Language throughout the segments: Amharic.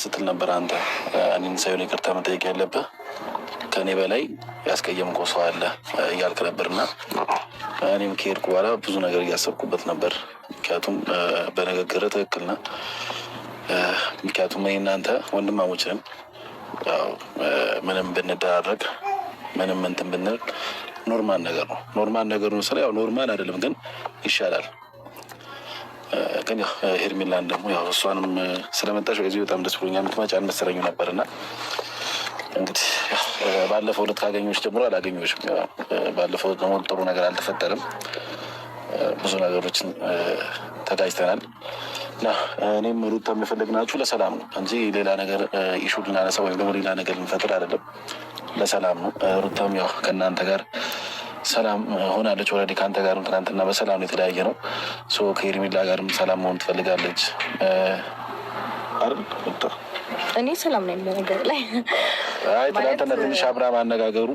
ስትል ነበር አንተ እኔን ሳይሆን ይቅርታ መጠየቅ ያለብህ ከእኔ በላይ ያስቀየምከው ሰው አለ እያልክ ነበርና እኔም ከሄድኩ በኋላ ብዙ ነገር እያሰብኩበት ነበር። ምክንያቱም በንግግርህ ትክክል ነህ። ምክንያቱም እኔ እናንተ ወንድማሞች ነን። ያው ምንም ብንደራረግ ምንም እንትን ብንል ኖርማል ነገር ነው። ኖርማል ነገር ነው ስለ ያው ኖርማል አይደለም ግን ይሻላል። ግን ያው ሄርሜላን ደግሞ ያው እሷንም ስለመጣሽ በዚህ በጣም ደስ ብሎኛል። የምትመጪ አልመሰለኝም ነበርና እንግዲህ ባለፈው ዕለት ካገኘሁሽ ጀምሮ አላገኘሁሽም። ባለፈው ደግሞ ጥሩ ነገር አልተፈጠረም። ብዙ ነገሮችን ተጋጭተናል እና እኔም ሩታ የምፈልግናችሁ ለሰላም ነው እንጂ ሌላ ነገር ኢሹ ልናነሳ ወይም ደግሞ ሌላ ነገር ልንፈጥር አይደለም። ለሰላም ነው። ሩታም ያው ከእናንተ ጋር ሰላም ሆናለች። ኦልሬዲ ከአንተ ጋር ትናንትና በሰላም ነው የተለያየ ነው። ከሄርሜላ ጋርም ሰላም መሆን ትፈልጋለች አይደል? እኔ ሰላም ነኝ በነገር ላይ። አይ ትናንትና ትንሽ አብርሃም አነጋገሩ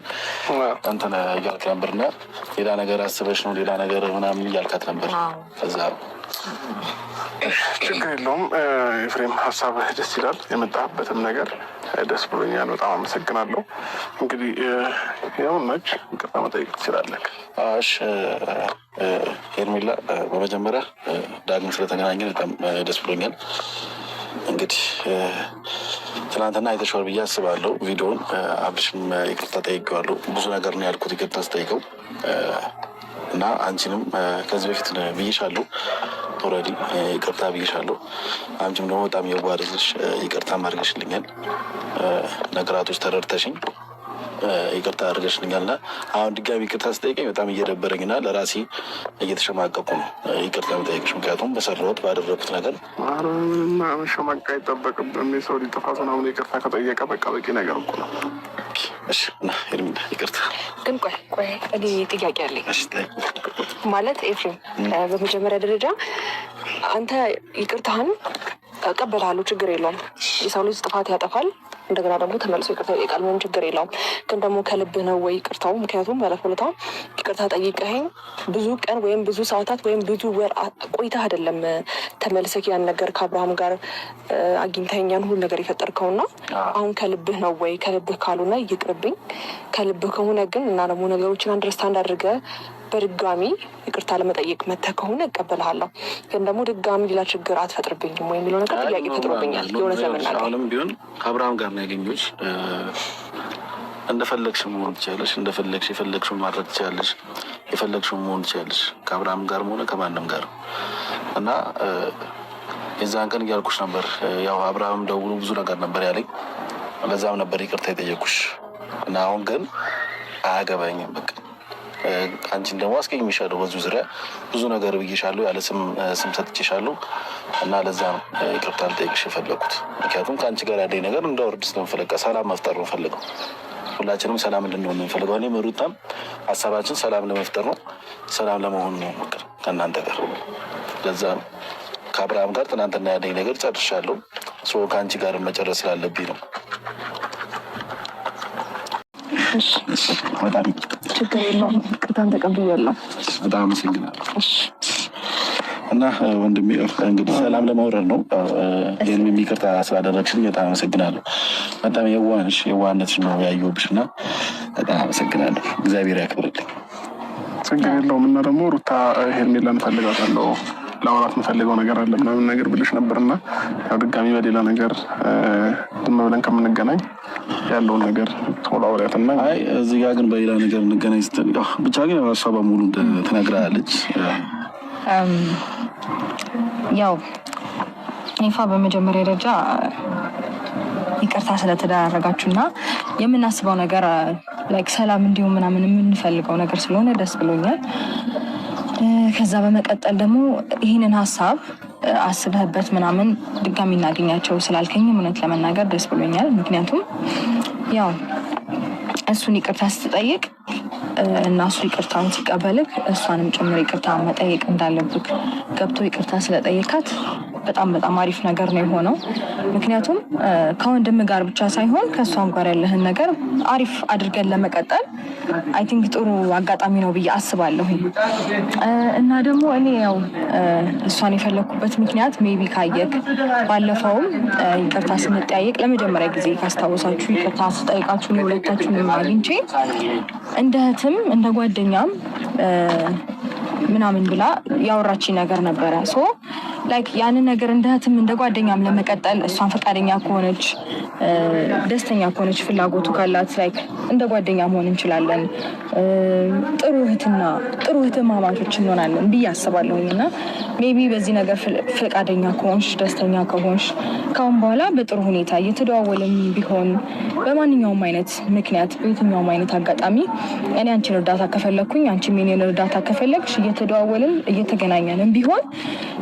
እንትን እያልክ ነበርና ሌላ ነገር አስበሽ ነው ሌላ ነገር ምናምን እያልካት ነበር። ከዛ ችግር የለውም ኤፍሬም፣ ሀሳብህ ደስ ይላል። የመጣህበትም ነገር ደስ ብሎኛል። በጣም አመሰግናለሁ። እንግዲህ የሆነች ይቅርታ መጠየቅ ትችላለህ። እሺ ሄርሜላ፣ በመጀመሪያ ዳግም ስለተገናኘን በጣም ደስ ብሎኛል። እንግዲህ ትናንትና አይተሽዋል ብዬ አስባለሁ ቪዲዮውን። አብርሽም ይቅርታ ጠይቄዋለሁ። ብዙ ነገር ነው ያልኩት ይቅርታ ስጠይቀው እና አንቺንም ከዚህ በፊት ብዬሻለሁ ኦልሬዲ ይቅርታ ብዬሻለሁ። አንቺም ደግሞ በጣም የዋህ ይቅርታ አድርገሽልኛል። ነገራቶች ተረድተሽኝ ይቅርታ አድርገሽልኛል እና አሁን ድጋሚ ይቅርታ ስጠይቀኝ በጣም እየደበረኝና ለራሴ እየተሸማቀቁ ነው ይቅርታ መጠየቅሽ። ምክንያቱም በሰራሁት ባደረኩት ነገር መሸማቀቅ አይጠበቅብም። የሰው ልጅ ጥፋቱን አሁን ይቅርታ ከጠየቀ በቃ በቂ ነገር እኮ ነው። እሺ እና ሄርሜላ ይቅርታ ግን ቆይ እኔ ጥያቄ አለኝ። ማለት ኤፍሬም፣ በመጀመሪያ ደረጃ አንተ ይቅርታህን እቀበላለሁ፣ ችግር የለውም። የሰው ልጅ ጥፋት ያጠፋል፣ እንደገና ደግሞ ተመልሶ ይቅርታ ይጠይቃል፣ ምንም ችግር የለውም። ግን ደግሞ ከልብህ ነው ወይ ይቅርታው? ምክንያቱም ባለፈውለታ ይቅርታ ጠይቀኸኝ ብዙ ቀን ወይም ብዙ ሰዓታት ወይም ብዙ ወር ቆይተህ አይደለም ተመልሰህ ያን ነገር ከአብርሃም ጋር አግኝተኸኛን ሁሉ ነገር የፈጠርከውና አሁን ከልብህ ነው ወይ? ከልብህ ካልሆነ ይቅርብኝ። ከልብህ ከሆነ ግን እና ደግሞ ነገሮችን አንደርስታንድ አድርገህ በድጋሚ ይቅርታ ለመጠየቅ መተህ ከሆነ እቀበልሃለሁ። ግን ደግሞ ድጋሚ ሌላ ችግር አትፈጥርብኝም ወይ የሚለው ነገር ጥያቄ ፈጥሮብኛል። የሆነት ለመናገር አሁንም ቢሆን ከአብርሃም ጋር ነው ያገኘሁሽ። እንደፈለግሽ መሆን ትችላለሽ፣ እንደፈለግሽ የፈለግሽውን ማድረግ ትችላለሽ፣ የፈለግሽውን መሆን ትችላለሽ ከአብርሃም ጋር ሆነ ከማንም ጋር እና የዛን ቀን እያልኩሽ ነበር። ያው አብርሃም ደውሎ ብዙ ነገር ነበር ያለኝ፣ ለዛም ነበር ይቅርታ የጠየኩሽ እና አሁን ግን አያገባኝም በቃ አንቺን ደግሞ አስቀይሜሻለሁ። በዚሁ ዙሪያ ብዙ ነገር ብዬሻለሁ፣ ያለ ስም ሰጥቼሻለሁ እና ለዛ ነው ይቅርታ ልጠይቅሽ የፈለኩት። ምክንያቱም ከአንቺ ጋር ያለኝ ነገር እንዳወርድ ስለምፈልግ ሰላም መፍጠር ነው ፈልገው፣ ሁላችንም ሰላም እንድንሆን ነው የምፈልገው። እኔም ሩታም ሀሳባችን ሰላም ለመፍጠር ነው፣ ሰላም ለመሆን ነው ሞክር ከእናንተ ጋር። ለዛ ነው ከአብርሃም ጋር ትናንትና ያለኝ ነገር ጨርሻለሁ። ከአንቺ ጋር መጨረስ ስላለብኝ ነው። በጣም ችግር የለውም። ቅርታን ተቀብያለሁ። በጣም አመሰግናለሁ። እና ወንድሜ እንግዲህ ሰላም ለማውረድ ነው። ይህንም የሚቅርታ ስላደረግሽልኝ በጣም አመሰግናለሁ። በጣም የዋህነትሽ ነው ያየሁብሽ እና በጣም አመሰግናለሁ። እግዚአብሔር ያክብርልኝ። ችግር የለውም። እና ደግሞ ሩታ ሄርሜላን እፈልጋታለሁ፣ ለአውራት የምፈልገው ነገር አለ ምናምን ነገር ብልሽ ነበርና ያው ድጋሚ በሌላ ነገር ዝም ብለን ከምንገናኝ ያለውን ነገር ቶሎ አውሪያትና እዚህ ጋር ግን በሌላ ነገር እንገናኝ ስትል ብቻ ግን እሷ በሙሉ ተናግራለች። ያው ይፋ በመጀመሪያ ደረጃ ይቅርታ ስለተደራረጋችሁና የምናስበው ነገር ላይክ ሰላም እንዲሁም ምናምን የምንፈልገው ነገር ስለሆነ ደስ ብሎኛል። ከዛ በመቀጠል ደግሞ ይህንን ሀሳብ አስበህበት ምናምን ድጋሚ እናገኛቸው ስላልከኝ እውነት ለመናገር ደስ ብሎኛል። ምክንያቱም ያው እሱን ይቅርታ ስትጠይቅ እና እሱ ይቅርታውን ሲቀበልክ እሷንም ጭምር ይቅርታ መጠየቅ እንዳለብክ ገብቶ ይቅርታ ስለጠየካት በጣም በጣም አሪፍ ነገር ነው የሆነው። ምክንያቱም ከወንድም ጋር ብቻ ሳይሆን ከእሷም ጋር ያለህን ነገር አሪፍ አድርገን ለመቀጠል አይ ቲንክ ጥሩ አጋጣሚ ነው ብዬ አስባለሁ። እና ደግሞ እኔ ያው እሷን የፈለኩበት ምክንያት ሜቢ ካየክ ባለፈውም ይቅርታ ስንጠያየቅ ለመጀመሪያ ጊዜ ካስታወሳችሁ ይቅርታ ስጠይቃችሁ ሁለታችሁንም አግኝቼ እንደ እህትም እንደ ጓደኛም ምናምን ብላ ያወራችኝ ነገር ነበረ። ሶ ላይክ ያንን ነገር እንደ እህትም እንደ ጓደኛም ለመቀጠል እሷን ፈቃደኛ ከሆነች ደስተኛ ከሆነች ፍላጎቱ ካላት ላይክ እንደ ጓደኛ መሆን እንችላለን። ጥሩ እህትማማቾች እንሆናለን ብዬ አስባለሁኝ። እና ሜቢ በዚህ ነገር ፈቃደኛ ከሆንሽ ደስተኛ ከሆንሽ ካሁን በኋላ በጥሩ ሁኔታ እየተደዋወልን ቢሆን በማንኛውም አይነት ምክንያት በየትኛውም አይነት አጋጣሚ እኔ አንቺን እርዳታ ከፈለግኩኝ አንቺም የኔን እርዳታ ከፈለግሽ እየተደዋወልን እየተገናኘንም ቢሆን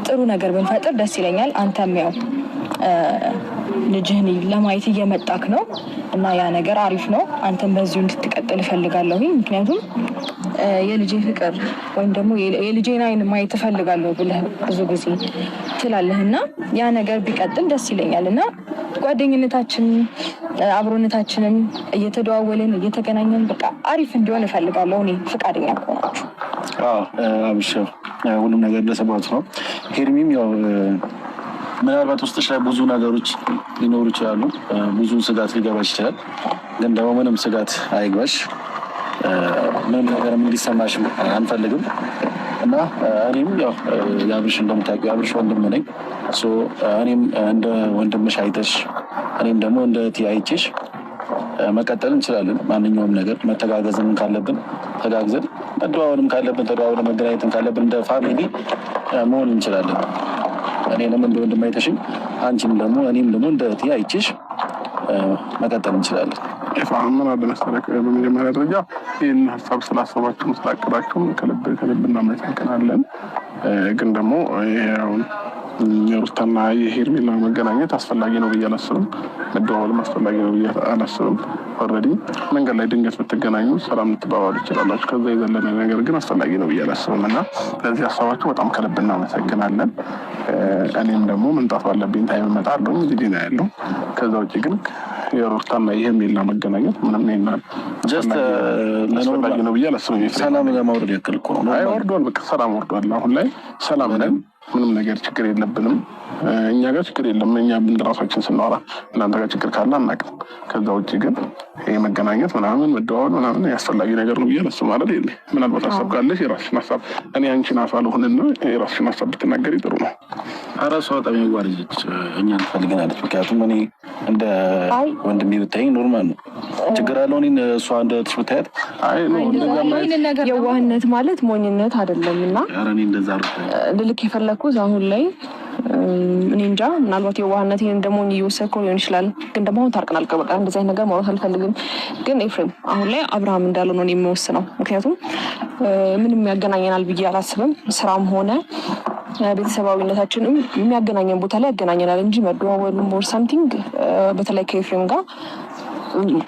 ጥሩ ነገር ብንፈጥር ደስ ይለኛል። አንተም ያው ልጅህን ለማየት እየመጣክ ነው እና ያ ነገር አሪፍ ነው። አንተም በዚሁ እንድትቀጥል እፈልጋለሁ። ምክንያቱም የልጄ ፍቅር ወይም ደግሞ የልጄን አይን ማየት እፈልጋለሁ ብለህ ብዙ ጊዜ ትላለህ እና ያ ነገር ቢቀጥል ደስ ይለኛል እና ጓደኝነታችን አብሮነታችንም እየተደዋወልን እየተገናኘን በቃ አሪፍ እንዲሆን እፈልጋለሁ። እኔ ፈቃደኛ ከሆናችሁ አብሽ ሁሉም ነገር እንደሰማሁት ነው። ሄርሚም ያው ምናልባት ውስጥሽ ላይ ብዙ ነገሮች ሊኖሩ ይችላሉ። ብዙ ስጋት ሊገባሽ ይችላል። ግን ደግሞ ምንም ስጋት አይግባሽ። ምንም ነገርም እንዲሰማሽ አንፈልግም እና እኔም ያው የአብርሽ እንደምታውቂው የአብርሽ ወንድም ነኝ። እኔም እንደ ወንድምሽ አይተሽ እኔም ደግሞ እንደ እህቴ አይቼሽ መቀጠል እንችላለን። ማንኛውም ነገር መተጋገዝም ካለብን ተጋግዘን፣ መደዋወልም ካለብን ተደዋውለን፣ መገናኘትም ካለብን እንደ ፋሚሊ መሆን እንችላለን። እኔንም እንደ ወንድም አይተሽኝ አንቺም ደግሞ እኔም ደግሞ እንደ እህቴ አይቼሽ መቀጠል እንችላለን። ምን አለ መሰለህ፣ በመጀመሪያ ደረጃ ይህን ሀሳብ ስላሰባችሁም ስላቀዳችሁም ከልብ እናመሰግናለን። ግን ደግሞ አሁን የሩታና የሄርሜላ መገናኘት አስፈላጊ ነው ብዬ አላስብም። መደዋወልም አስፈላጊ ነው ብዬ አላስብም። ኦልሬዲ መንገድ ላይ ድንገት ብትገናኙ ሰላም ልትባባሉ ትችላላችሁ። ከዛ የዘለለ ነገር ግን አስፈላጊ ነው ብዬ አላስብም እና ለዚህ ሀሳባችሁ በጣም ከልብ እናመሰግናለን። እኔም ደግሞ መምጣት ባለብኝ ታይም እመጣለሁ። እንግዲህ ነው ያለው። ከዛ ውጭ ግን የሩታና የሄርሜላ መገናኘት ምንም ይናል አስፈላጊ ነው ብዬ አላስብም። ሰላም ለማውረድ ያክል እኮ ነው። ወርዷል፣ በቃ ሰላም ወርዷል። አሁን ላይ ሰላም ነን። ምንም ነገር ችግር የለብንም። እኛ ጋር ችግር የለም። እኛ ራሳችን ስናወራ እናንተ ጋር ችግር ካለ አናውቅም። ከዛ ውጭ ግን ይሄ መገናኘት ምናምን መደዋወል ምናምን ያስፈላጊ ነገር ነው ብዬ አላስብም። ማለት የለ ምናልባት ሀሳብ ካለሽ የራስሽን ሀሳብ እኔ አንቺን አፍ አልሆንና የራስሽን ሀሳብ ብትናገሪ ጥሩ ነው። እራሷ በጣም የጓረጀች እኛን ትፈልገናለች። ምክንያቱም እኔ እንደ ወንድሜ ብታይኝ ኖርማል ነው። ችግር አለው እኔን እሷ እንደ ትሽ ብታያት የዋህነት ማለት ሞኝነት አይደለም እና ልልክ የፈለኩት አሁን ላይ እኔ እንጃ ምናልባት የዋህነቴን ደግሞ እየወሰድኩ ሊሆን ይችላል። ግን ደግሞ አሁን ታርቀናል። በቃ እንደዚህ አይነት ነገር ማውራት አልፈልግም። ግን ኤፍሬም አሁን ላይ አብርሃም እንዳለው ነው የሚወስነው። ምክንያቱም ምንም ያገናኘናል ብዬ አላስብም። ስራም ሆነ ቤተሰባዊነታችንም የሚያገናኘን ቦታ ላይ ያገናኘናል እንጂ መደዋወሉም ኦር ሳምቲንግ በተለይ ከኤፍሬም ጋር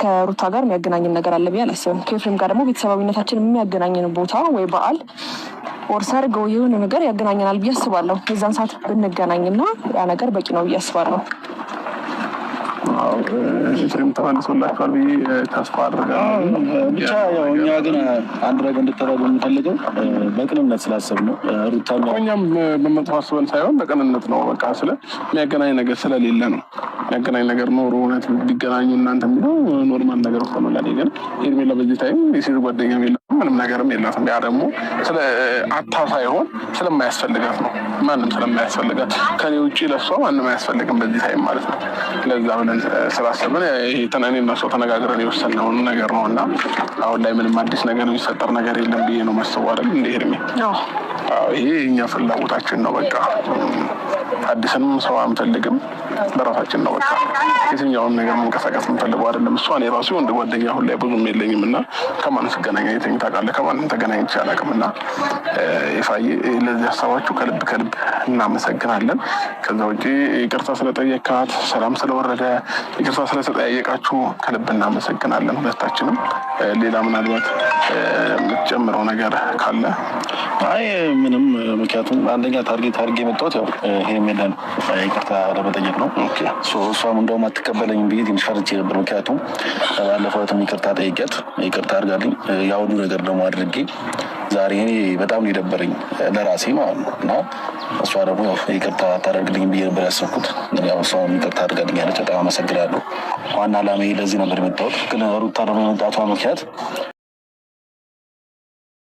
ከሩታ ጋር የሚያገናኘን ነገር አለ ብዬ አላስብም። ከኤፍሬም ጋር ደግሞ ቤተሰባዊነታችን የሚያገናኘን ቦታ ወይ በዓል ወር ሰርግ የሆነ ነገር ያገናኘናል ብዬ አስባለሁ። የዛን ሰዓት ብንገናኝና ያ ነገር በቂ ነው ብዬ አስባለሁ። ኤፍሬም ተመልሶላችኋል ብዬ ተስፋ አድርጋለሁ። ብቻ ያው እኛ ግን አንድ ነገር እንድትረዱ የምንፈልገው በቅንነት ስላሰብ ነው። ሩታ እኛም በመጥፎ አስበን ሳይሆን በቅንነት ነው። በቃ የሚያገናኝ ነገር ስለሌለ ነው። የሚያገናኝ ነገር ኖሮ እውነት ቢገናኙ እናንተ የሚለው ኖርማል ነገር ውስጥ ነው። ለኔ ግን ሄርሜላ በዚህ ታይም የሴት ጓደኛ ምንም ነገርም የላትም። ያ ደግሞ ስለ አታ ሳይሆን ስለማያስፈልጋት ነው። ማንም ስለማያስፈልጋት ከኔ ውጭ ለሷ ማንም አያስፈልግም በዚህ ታይም ማለት ነው። ለዛ ብለን ስላሰብን ይሄ እኔ እና እሷ ተነጋግረን የወሰንነውን ነገር ነው እና አሁን ላይ ምንም አዲስ ነገር የሚፈጠር ነገር የለም ብዬ ነው ማስበው አይደል እንደ ሄርሜ። ይሄ እኛ ፍላጎታችን ነው። በቃ አዲስንም ሰው አንፈልግም። በራሳችን ነው በቃ የትኛውም ነገር መንቀሳቀስ የምንፈልገው አይደለም። እሷ እኔ ራሱ ወንድ ጓደኛ አሁን ላይ ብዙም የለኝም እና ከማን ስገናኝ አይተኝ ታውቃለህ? ከማንም ተገናኝቼ አላውቅም እና ይፋዬ ለዚህ ሀሳባችሁ ከልብ እናመሰግናለን። ከዛ ውጪ ይቅርታ ስለጠየካት፣ ሰላም ስለወረደ፣ ይቅርታ ስለተጠያየቃችሁ ከልብ እናመሰግናለን ሁለታችንም። ሌላ ምናልባት የምትጨምረው ነገር ካለ? አይ ምንም፣ ምክንያቱም አንደኛ ታርጌት አድርጌ የመጣሁት ያው ሄርሜላን ይቅርታ ለመጠየቅ ነው። እሷም እንደውም አትቀበለኝም ብዬ ትንሽ ፈርቼ ነበር። ምክንያቱም ባለፈውም ይቅርታ ጠይቄያት ይቅርታ አድርጋልኝ ያሁሉ ነገር ደግሞ አድርጌ ዛሬ እኔ በጣም ነው የደበረኝ ለራሴ ማለት ነው እና እሷ ደግሞ ይቅርታ ታደርግልኝ ብዬ ነበር ያሰብኩት። ያው እሷም ይቅርታ አድርጋልኛለች። በጣም አመሰግናለሁ። ዋና ዓላማዬ ለዚህ ነበር የመጣሁት። ግን ሩታ ደግሞ የመጣቷ ምክንያት